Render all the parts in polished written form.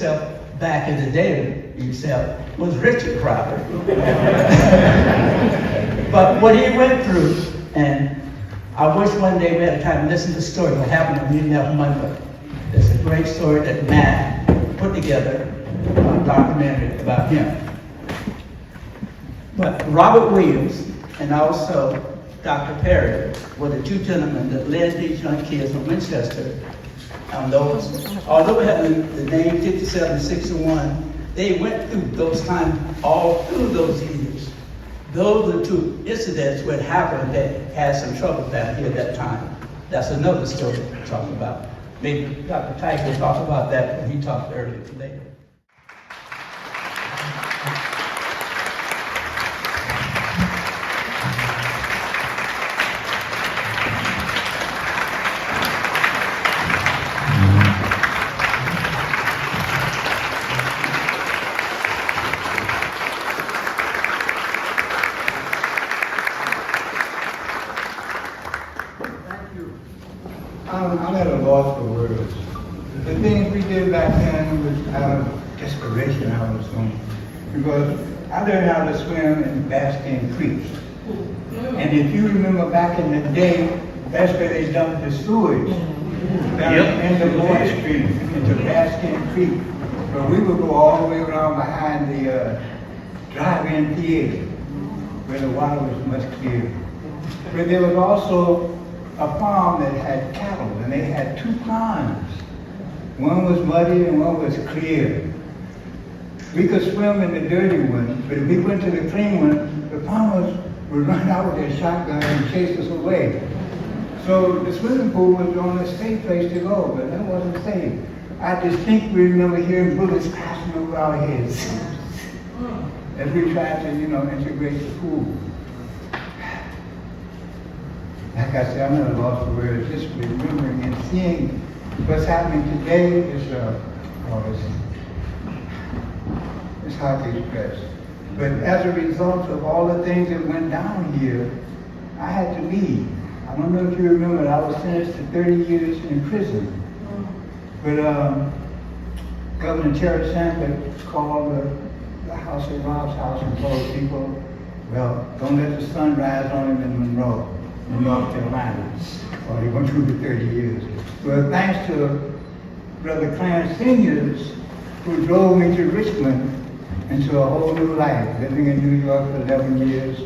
Yousef back in the day, Yousef, was Richard Crowder. But what he went through, and I wish one day we had time to listen to the story what happened to me of Monroe. It's a great story that Matt put together, a documentary about him. But Robert Williams and also Dr. Perry were the two gentlemen that led these young kids from Winchester on those. Although we have the name 57, 61, they went through those times all through those years. Those are the two incidents where it happened that had some trouble down here at that time. That's another story to talk about. Maybe Dr. Tyke will talk about that when he talked earlier today. I'm at a loss for words. The things we did back then was out of desperation, I was saying. Because I learned how to swim in Baskin creeks. And if you remember back in the day, that's where they dumped the sewage. Down in the Blount Stream into Baskin Creek. So we would go all the way around behind the drive-in theater where the water was much clearer. But there was also a farm that had cattle, and they had two ponds. One was muddy and one was clear. We could swim in the dirty one, but if we went to the clean one, the farmers would run out with their shotgun and chase us away. So the swimming pool was the only safe place to go, but that wasn't safe. I distinctly remember hearing bullets crashing over our heads as we tried to, integrate the pool. Like I said, I'm at a loss for words. Just remembering and seeing what's happening today is, it's hard to express. But as a result of all the things that went down here, I had to leave. I don't know if you remember, I was sentenced to 30 years in prison. But Governor Terry Sandler called the House of Rob's house and told people, well, don't let the sun rise on him in Monroe, in North Carolina, or he went through the 30 years. Well, thanks to Brother Clarence Seniors, who drove me to Richmond into a whole new life, living in New York for 11 years,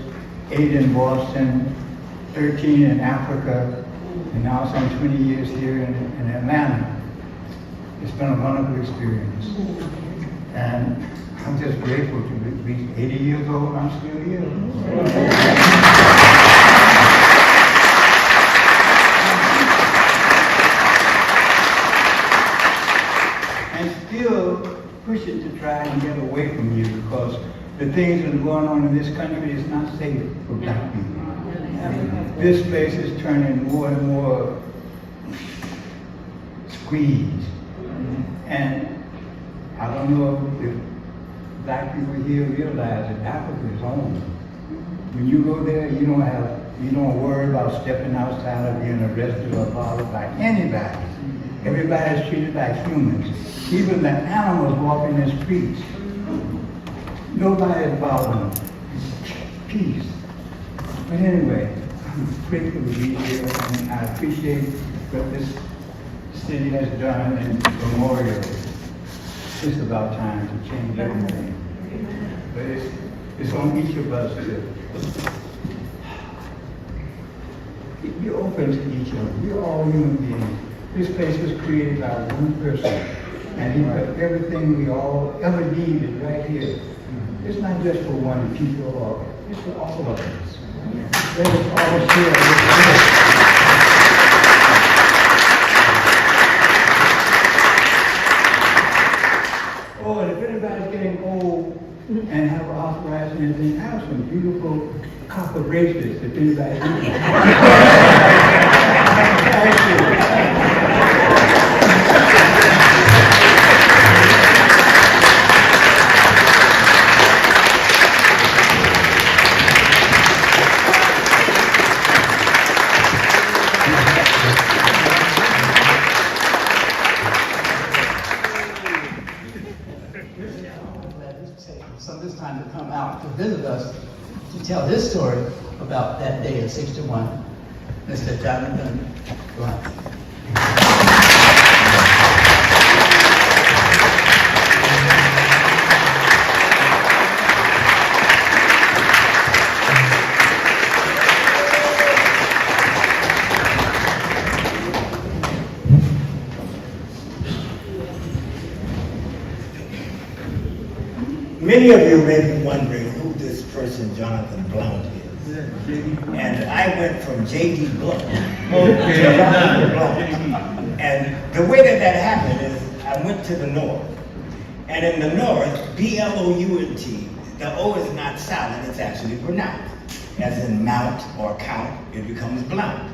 8 in Boston, 13 in Africa, and now some 20 years here in Atlanta. It's been a wonderful experience. And I'm just grateful to be 80 years old, I'm still here. And still pushing to try and get away from you, because the things that are going on in this country is not safe for black people. This place is turning more and more squeezed. And I don't know if black people here realize that Africa is home. When you go there, you don't worry about stepping outside or being arrested or bothered by anybody. Everybody is treated like humans. Even the animals walking the streets. Nobody is bothering them. Peace. But anyway, I'm grateful to be here, and I appreciate what this city has done in Memorial. It's about time to change everything. But it's on each of us to be open to each other. We're all human beings. This place was created by one person, and he put everything we all ever needed right here. It's not just for one people, it's for all of us. Let us all share this. Oh, and if anybody's getting old and have arthritis and everything, have some beautiful copper bracelets if anybody's interested. we're glad he's taken some of this time to come out to visit us to tell his story about that day of '61. Mr. Johnathan Blount. Many of you may be wondering who this person, Johnathan Blount, is. And I went from J.D. Blount to Johnathan Blount. And the way that happened is I went to the north. And in the north, B-L-O-U-N-T, the O is not silent, it's actually pronounced. As in mount or count, it becomes Blount.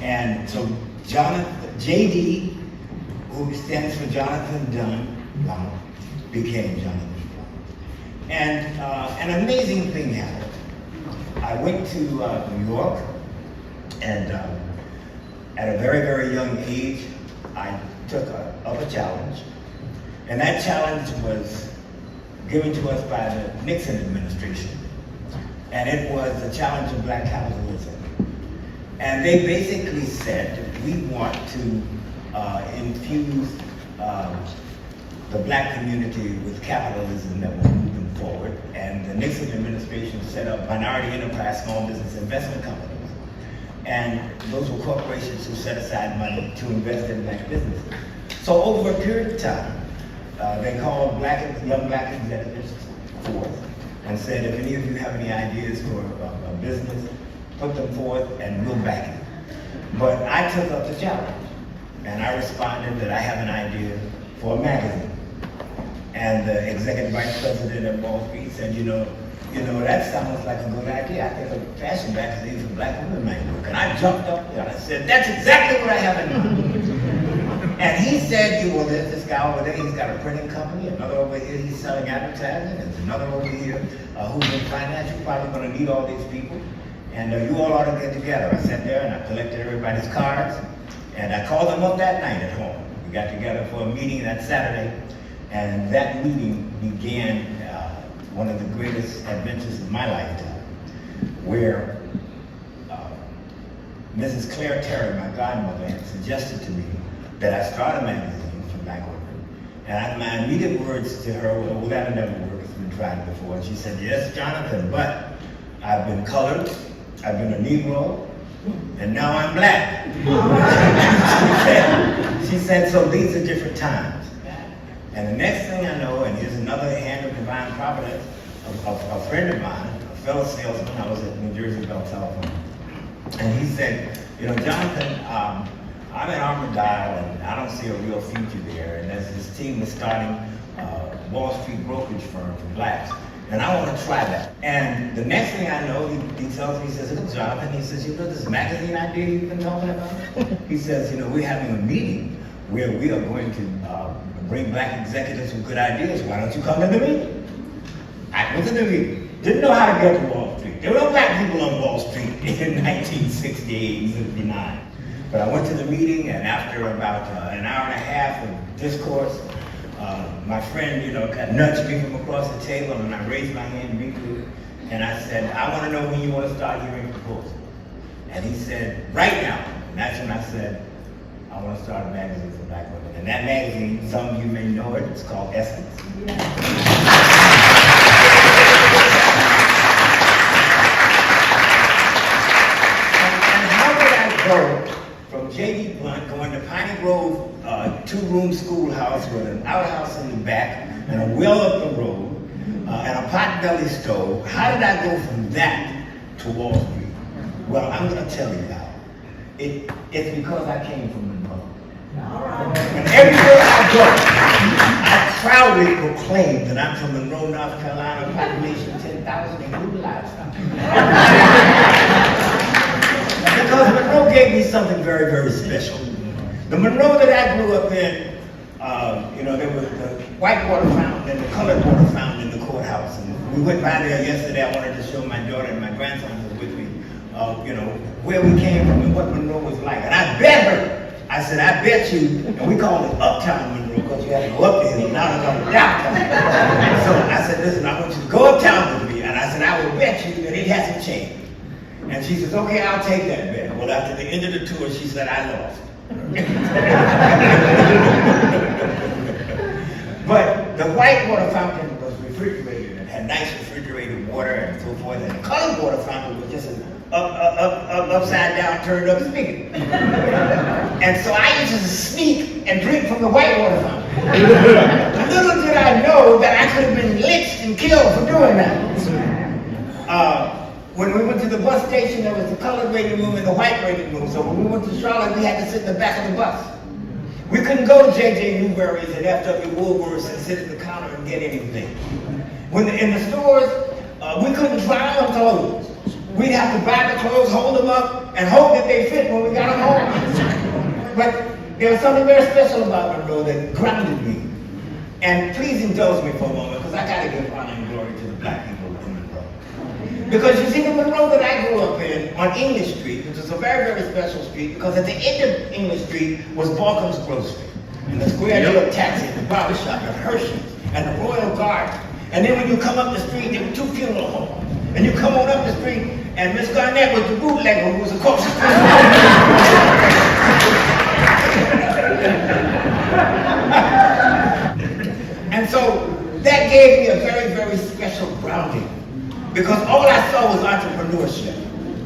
And so J.D., who stands for Johnathan Dunn Blount, became Johnathan Blount. And an amazing thing happened. I went to New York, and at a very, very young age, I took up a challenge. And that challenge was given to us by the Nixon administration. And it was the challenge of black capitalism. And they basically said, we want to infuse the black community with capitalism that will move them forward. And the Nixon administration set up minority enterprise small business investment companies. And those were corporations who set aside money to invest in black businesses. So over a period of time, they called young black executives forth and said, if any of you have any ideas for a business, put them forth and we'll back it. But I took up the challenge, and I responded that I have an idea for a magazine. And the executive vice president at Wall Street said, you know, that sounds like a good idea. I think a fashion magazine for black women might work. And I jumped up there and I said, that's exactly what I have in mind. And he said, well, there's this guy over there, he's got a printing company, another over here, he's selling advertising, there's another over here who's in finance, you're probably gonna need all these people. And you all ought to get together. I sat there and I collected everybody's cards, and I called them up that night at home. We got together for a meeting that Saturday. And that meeting began one of the greatest adventures of my lifetime, where Mrs. Claire Terry, my godmother, had suggested to me that I start a magazine for black women. And my immediate words to her were, well, that'll never work, it's been tried before. And she said, yes, Johnathan, but I've been colored, I've been a Negro, and now I'm black. she said, so these are different times. And the next thing I know, and here's another hand of divine providence, a friend of mine, a fellow salesman, I was at New Jersey Bell Telephone, and he said, Johnathan, I'm at Armadale, and I don't see a real future there, and there's this team that's starting a Wall Street brokerage firm for blacks, and I want to try that. And the next thing I know, he tells me, he says, look, Johnathan, he says, this magazine idea you've been talking about? He says, we're having a meeting where we are going to bring black executives with good ideas. Why don't you come to the meeting? I went to the meeting. Didn't know how to get to Wall Street. There were no black people on Wall Street in 1968, 69. But I went to the meeting, and after about an hour and a half of discourse, my friend, kind of nudged me from across the table, and I raised my hand briefly, and I said, I want to know when you want to start hearing proposals. And he said, right now. And that's when I said, I want to start a magazine for black women. And that magazine, some of you may know it, it's called Essence. Yeah. And how did I go from J.D. Blount going to Piney Grove, two-room schoolhouse with an outhouse in the back and a well up the road and a potbelly stove? How did I go from that to Wall Street? Well, I'm going to tell you how. It's because I came from Monroe. And everywhere I go, I proudly proclaim that I'm from Monroe, North Carolina, population 10,000, including livestock. Because Monroe gave me something very, very special. The Monroe that I grew up in, there was the white water fountain and the colored water fountain in the courthouse. And we went by there yesterday. I wanted to show my daughter, and my grandson was with me, where we came from and what Monroe was like. And I bet her, I said, I bet you, and we called it Uptown Monroe. Monroe, because you had to go up the hill, now they're coming downtown. So I said, listen, I want you to go uptown with me. And I said, I will bet you that it hasn't changed. And she says, okay, I'll take that bet. Well, after the end of the tour, she said, I lost. But the white water fountain was refrigerated and had nice refrigerated water and so forth. And the colored water fountain was just an upside down, turned up spigot. And so I used to sneak and drink from the white water fountain. Little did I know that I could have been lynched and killed for doing that. When we went to the bus station, there was the colored waiting room and the white waiting room. So when we went to Charlotte, we had to sit in the back of the bus. We couldn't go to J.J. Newberry's and F.W. Woolworth's and sit at the counter and get anything. In the stores, we couldn't try on clothes. We'd have to buy the clothes, hold them up, and hope that they fit when we got them home. But there was something very special about Monroe that grounded me. And please indulge me for a moment, because I got to give honor and glory to the black people in Monroe. Because you see, the Monroe that I grew up in on English Street, which is a very, very special street, because at the end of English Street was Balcom's Grocery, and the Square Deal Taxi, the barber shop, and Hershey's, and the Royal Garden. And then when you come up the street, there were 2 funeral homes. And you come on up the street, and Miss Garnett was the bootlegger who was across the street. And so that gave me a very, very special grounding. Because all I saw was entrepreneurship.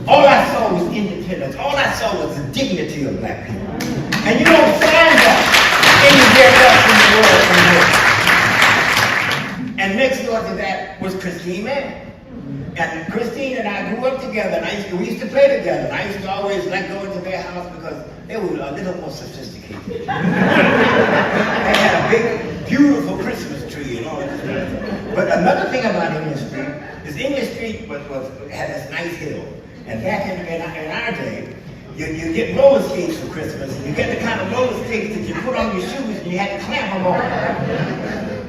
All I saw was independence. All I saw was the dignity of black people. And you don't find that anywhere else in the world. And next door to that was Christine Mann. And Christine and I grew up together, and we used to play together. And I used to always like going to their house because they were a little more sophisticated. They had a big, beautiful Christmas tree and all that stuff. But another thing about English Street is English Street had this nice hill. And back in our day, you get roller skates for Christmas, and you get the kind of roller skates that you put on your shoes and you had to clamp them on.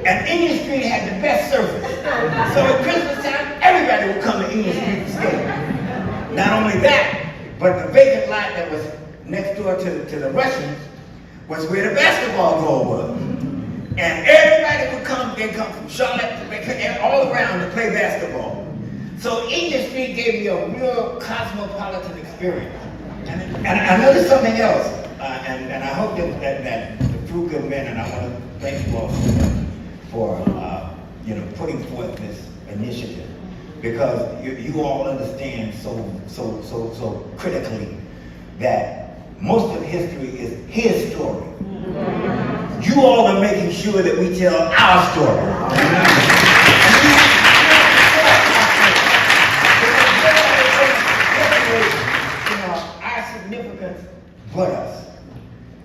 And English Street had the best surface. So at Christmas time, everybody would come to English Street to skate. Not only that, but the vacant lot that was next door to the Russians was where the basketball goal was. And everybody would come, they'd come from Charlotte, all around to play basketball. So English Street gave me a real cosmopolitan experience. And I noticed something else, and I hope that the Fruit Good Men, and I want to thank you all for putting forth this initiative, because you all understand so critically that most of history is his story. You all are making sure that we tell our story. Our significance but us.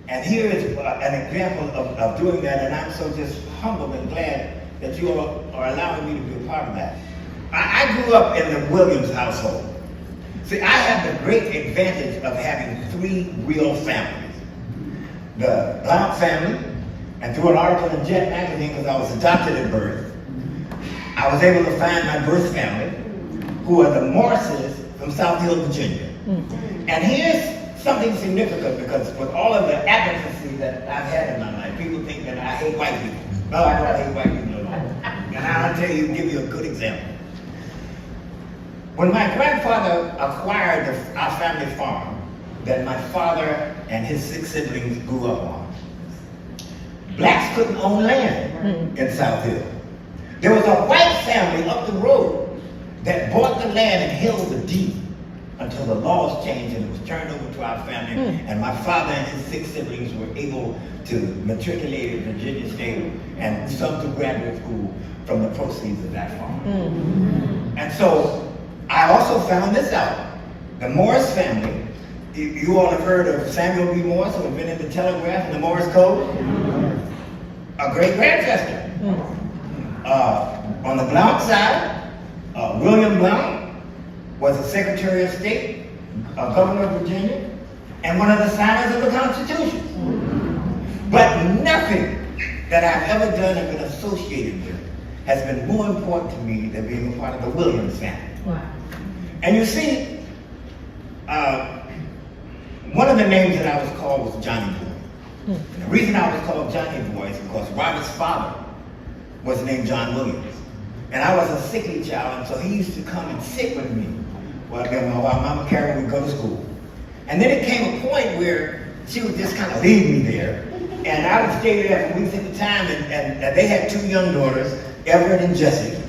And here is an example of doing that, and I'm so just humbled and glad that you all are allowing me to be a part of that. I grew up in the Williams household. See, I have the great advantage of having 3 real families. The Blount family, and through an article in Jet magazine, because I was adopted at birth, I was able to find my birth family, who are the Morrises from South Hill, Virginia. And here's something significant, because with all of the advocacy that I've had in my life, people think that I hate white people. No, I don't hate white people at all. And I'll give you a good example. When my grandfather acquired our family farm that my father and his 6 siblings grew up on, blacks couldn't own land in South Hill. There was a white family up the road that bought the land and held the deed until the laws changed and it was turned over to our family, and my father and his 6 siblings were able to matriculate at Virginia State and some to graduate school from the proceeds of that farm. And so I also found this out. The Morris family, you all have heard of Samuel B. Morse, who invented the telegraph and the Morse code? A great grandfather. On the Blount side, William Blount was the Secretary of State, Governor of Virginia, and one of the signers of the Constitution. But nothing that I've ever done and been associated with has been more important to me than being a part of the Williams family. Wow. And you see, one of the names that I was called was Johnny Boy. And the reason I was called Johnny Boy is because Robert's father was named John Williams. And I was a sickly child, and so he used to come and sit with me while Mama Carol would go to school. And then it came a point where she would just kind of leave me there. And I would stay there for weeks at a time, and they had 2 young daughters, Everett and Jessie,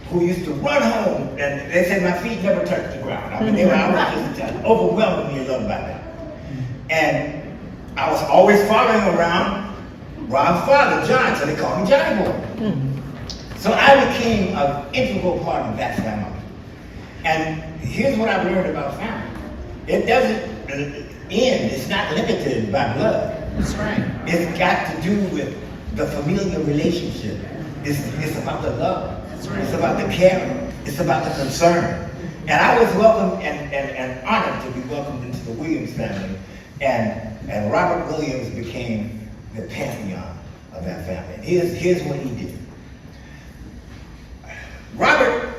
who used to run home, and they said my feet never touched the ground. I mean, I was just overwhelmingly loved by them. And I was always following around Rob's father, John, so they called me Johnny Boy. So I became an integral part of that family. And here's what I've learned about family. It doesn't end, it's not limited by blood. That's right. It's got to do with the familial relationship. It's about the love. That's right. It's about the caring. It's about the concern. And I was welcomed and honored to be welcomed into the Williams family. And Robert Williams became the pantheon of that family. And here's what he did. Robert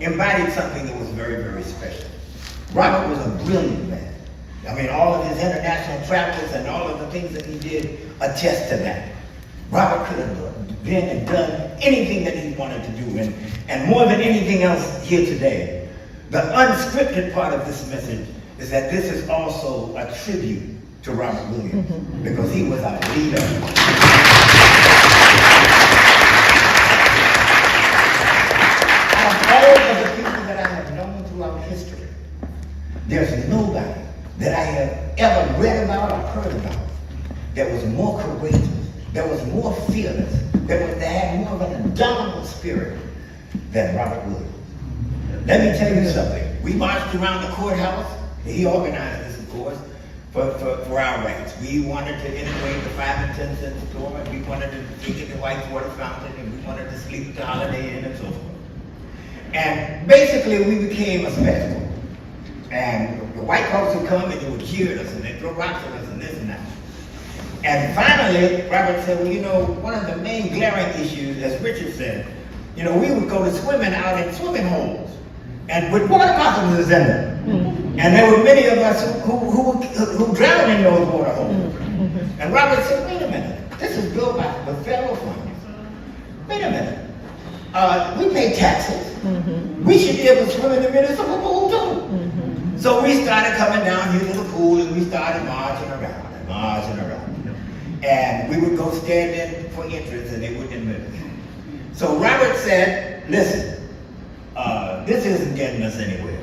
embodied something that was very, very special. Robert was a brilliant man. I mean, all of his international travels and all of the things that he did attest to that. Robert could have been and done anything that he wanted to do. And more than anything else here today, the unscripted part of this message is that this is also a tribute to Robert Williams, because he was our leader. Of all of the people that I have known throughout history, there's nobody that I have ever read about or heard about that was more courageous, that was more fearless, that had more of an indomitable spirit than Robert Williams. Let me tell you something. We marched around the courthouse. He organized this, of course, for our rights. We wanted to integrate the 5 and 10 cent store, and we wanted to drink at the White Water Fountain, and we wanted to sleep at the Holiday Inn, and so forth. And basically, we became a spectacle. And the white folks would come and they would cheer at us and they'd throw rocks at us and this and that. And finally, Robert said, well, you know, one of the main glaring issues, as Richard said, you know, we would go to swimming out in swimming holes and with water fountains in them. And there were many of us who drowned in those water holes. And Robert said, wait a minute, this is built by the federal funds. Wait a minute. We pay taxes. We should be able to swim in the municipal pool too. So we started coming down here to the pool and we started marching around and marching around. And we would go stand in for entrance and they wouldn't admit us. So Robert said, listen, this isn't getting us anywhere.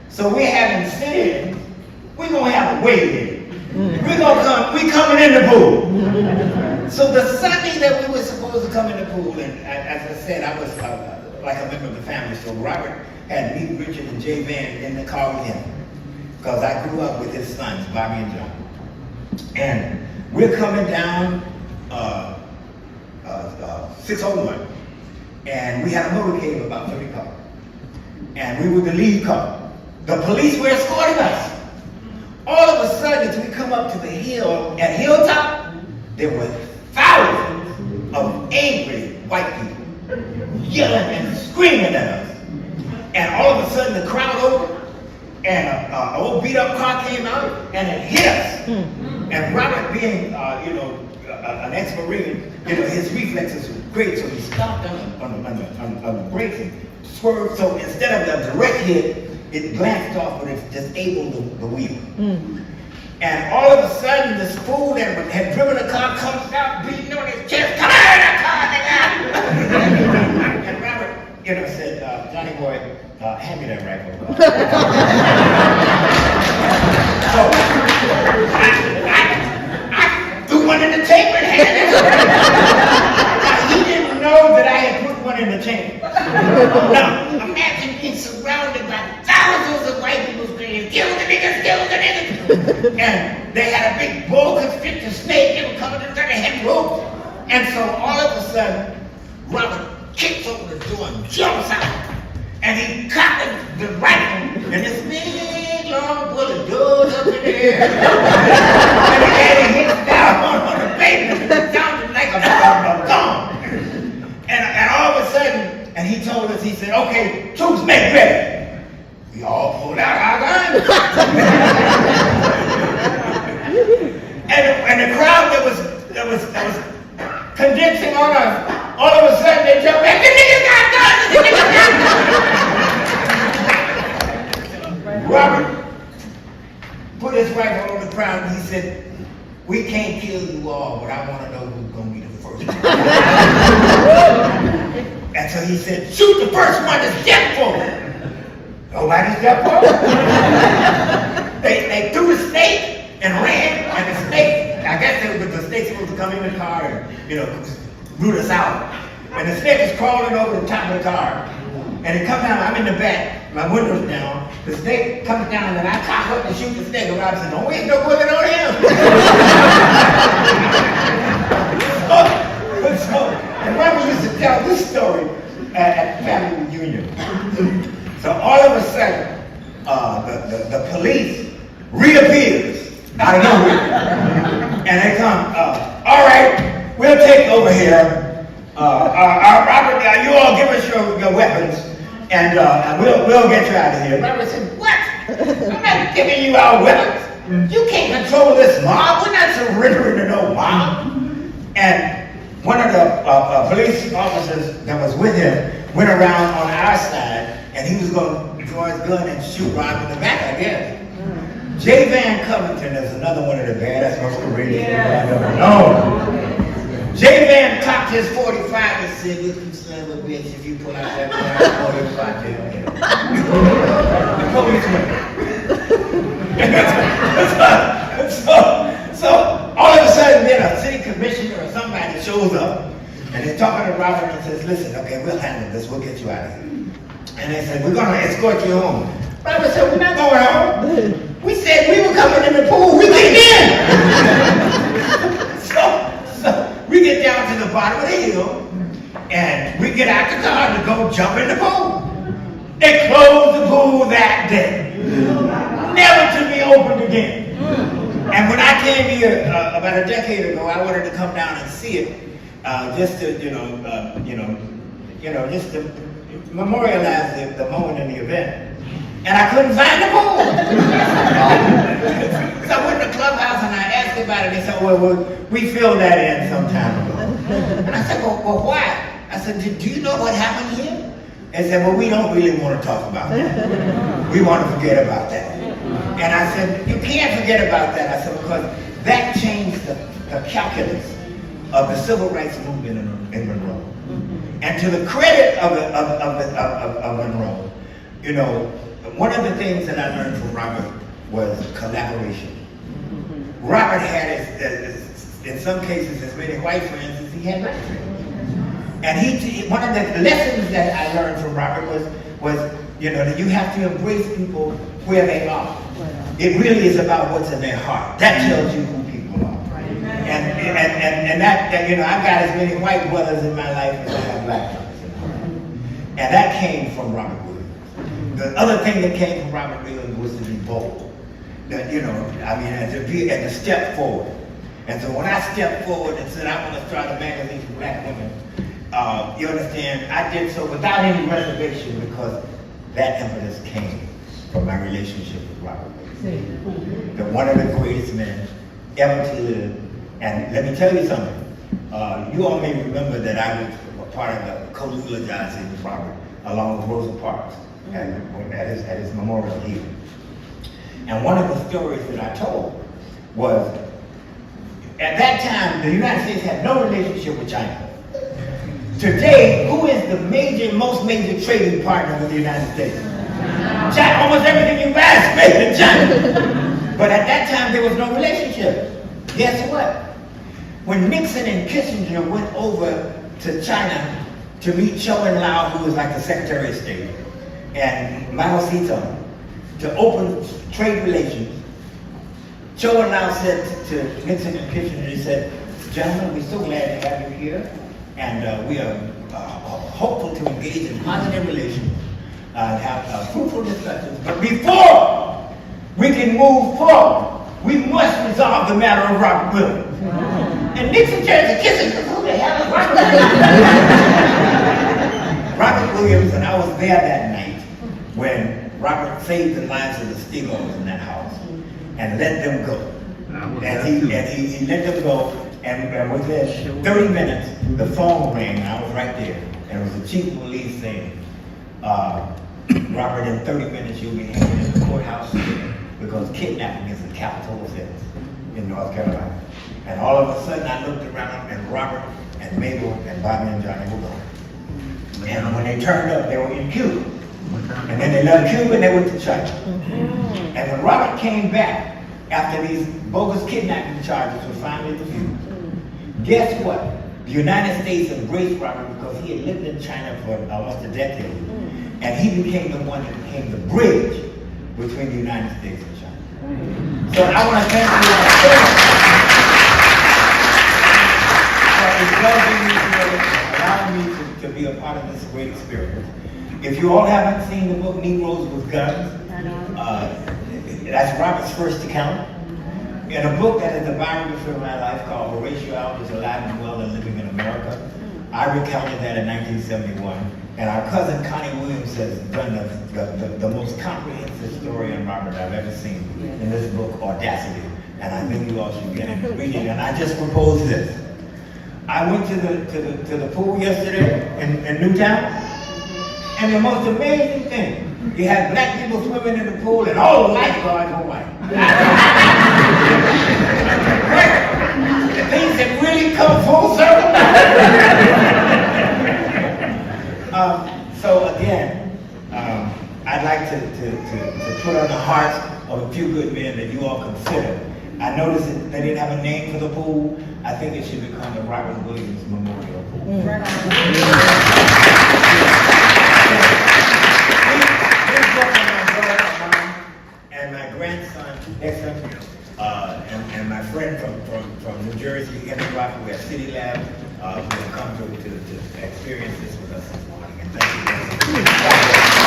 So we're having sit-ins, we're going to have a wait-in. We coming in the pool. So the Sunday that we were supposed to come in the pool, and as I said, I was like a member of the family, so Robert had me, Richard, and Jay Van in the car with him, because I grew up with his sons, Bobby and John. And we're coming down 601, and we had a motorcade of about 30 cars. And we were the lead car. The police were escorting us. All of a sudden, as we come up to the hill, at Hilltop, there were thousands of angry white people yelling and screaming at us. And all of a sudden, the crowd opened, and an old beat-up car came out, and it hit us. And Robert, being, an ex-Marine, his reflexes were great, so he stopped on the brakes and swerved. So instead of a direct hit, it glanced off, but it disabled the wheel. And all of a sudden, this fool that had driven the car comes out, beating on his chest, come out of the car, nigga! And Robert, said, Johnny boy, hand me that rifle. So, I threw one in the chamber and handed it. He didn't know that I had put one in the chamber. Now, imagine being surrounded by thousands of white people screaming, kill the niggas, kill the niggas. And they had a big boa constrictor snake, they were coming to the head rope. And so all of a sudden, Robert kicks open the door and jumps out. And he cocked the rifle, and this big long bullet goes up in the air. And he hits down on the pavement, it sounded like a gun. And all of a sudden, and he told us, he said, okay, troops make ready. We all pulled out our guns. and And the crowd that was condensing on us, all of a sudden they jumped back, the niggas got guns! The niggas got guns! Robert put his rifle on the ground and he said, we can't kill you all, but I want to know who's going to be the first. And so he said, shoot the first one to step forward. Nobody stepped forward. They threw the snake and ran, and the snake, I guess the snake's supposed to come in the car and, root us out. And the snake is crawling over the top of the car. And it comes down, I'm in the back, my window's down, the snake comes down and I cock up and shoot the snake. And Rob said, don't waste no bullet on him. And Robert used to tell this story at the family reunion. So all of a sudden, the police reappears out of nowhere. And they come, all right, we'll take over here. Robert, you all give us your weapons, and we'll get you out of here. Robert said, what? I'm not giving you our weapons. You can't control this mob. We're not surrendering to no mob. And one of the police officers that was with him went around on our side, and he was going to draw his gun and shoot Rob in the back, I guess. J. Van Covington is another one of the baddest masqueraders I've ever known. J. Van cocked his 45 and said, "Look, you son of a bitch, if you pull out that 45 to him." The police went. So all of a sudden, then a city commissioner or somebody shows up, and they're talking to Robert and says, "Listen, okay, we'll handle this. We'll get you out of here." And they said, "We're going to escort you home." Robert said, "We're not going home. We said we were coming in the pool. We came in." So we get down to the bottom of the hill, and we get out the car to go jump in the pool. They closed the pool that day, never to be opened again. And when I came here about a decade ago, I wanted to come down and see it, just to just to memorialize the moment in the event. And I couldn't find the pool. So I went to the clubhouse and I asked about it. They said, well, we filled that in some time ago. And I said, well, why? I said, do you know what happened here? They said, well, we don't really want to talk about that. We want to forget about that. And I said, you can't forget about that. I said, because that changed the calculus of the civil rights movement in Monroe. And to the credit of Monroe, one of the things that I learned from Robert was collaboration. Robert had, in some cases, as many white friends as he had black friends. And one of the lessons that I learned from Robert was that you have to embrace people where they are. It really is about what's in their heart. That tells you who people are. And that I've got as many white brothers in my life as I have black brothers in my life. And that came from Robert Williams. The other thing that came from Robert Williams was to be bold. And to step forward. And so when I stepped forward and said I want to start a magazine for black women, you understand, I did so without any reservation because that impetus came from my relationship with Robert Williams. One of the greatest men ever to live. And let me tell you something. You all may remember that I was a part of the co-eulogizing with Robert along with Rosa Parks at his memorial here. And one of the stories that I told was, at that time, the United States had no relationship with China. Today, who is the most major trading partner with the United States? China. Almost everything you buy is made in China. But at that time, there was no relationship. Guess what? When Nixon and Kissinger went over to China to meet Zhou Enlai, who was like the Secretary of State, and Mao Zedong, to open trade relations, Zhou Enlai said to Nixon and Kissinger, he said, "Gentlemen, we're so glad to have you here, and we are hopeful to engage in positive relations and have fruitful discussions. But before we can move forward, we must resolve the matter of Robert Williams." And Nixon turned to Kissinger, "Who the hell is Robert Williams?" Robert Williams, and I was there that night when Robert saved the lives of the Stigos in that house and let them go. And he let them go, and within 30 minutes, the phone rang, and I was right there. And it was the chief of police saying, Robert, in 30 minutes you'll be hanging in the courthouse because kidnapping is a capital offense in North Carolina. And all of a sudden I looked around, and Robert and Mabel and Bobby and Johnny were gone. And when they turned up, they were in Cuba. And then they left Cuba and they went to China. And when Robert came back, after these bogus kidnapping charges were finally defeated, guess what? The United States embraced Robert because he had lived in China for almost a decade. And he became the one that became the bridge between the United States and China. So I want to thank you for allowing me to be a part of this great experience. If you all haven't seen the book Negroes with Guns, that's Robert's first account. In a book that is the biography of my life called Horatio Alger's Alive and Well and Living in America, I recounted that in 1971. And our cousin Connie Williams has done the most comprehensive story on Robert I've ever seen in this book, Audacity. And I think you all should get it and read it. And I just proposed this. I went to the pool yesterday in Newtown, and the most amazing thing, you had black people swimming in the pool and all the lifeguards were white. Things have really come full circle. So again, I'd like to put on the hearts of a few good men that you all consider. I noticed that they didn't have a name for the pool. I think it should become the Robert Williams Memorial Pool. And my grandson, and my friend from New Jersey, Henry Rocker, who has City Lab, who will come to experience this with us this morning. And thank you.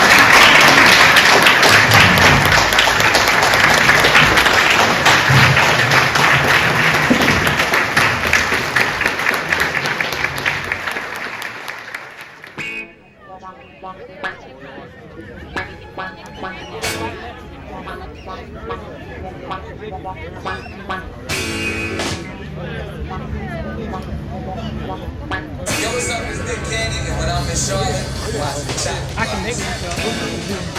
Yo, what's up? It's Nick Cannon, and when I'm in Charlotte, watch the chat. I can make myself.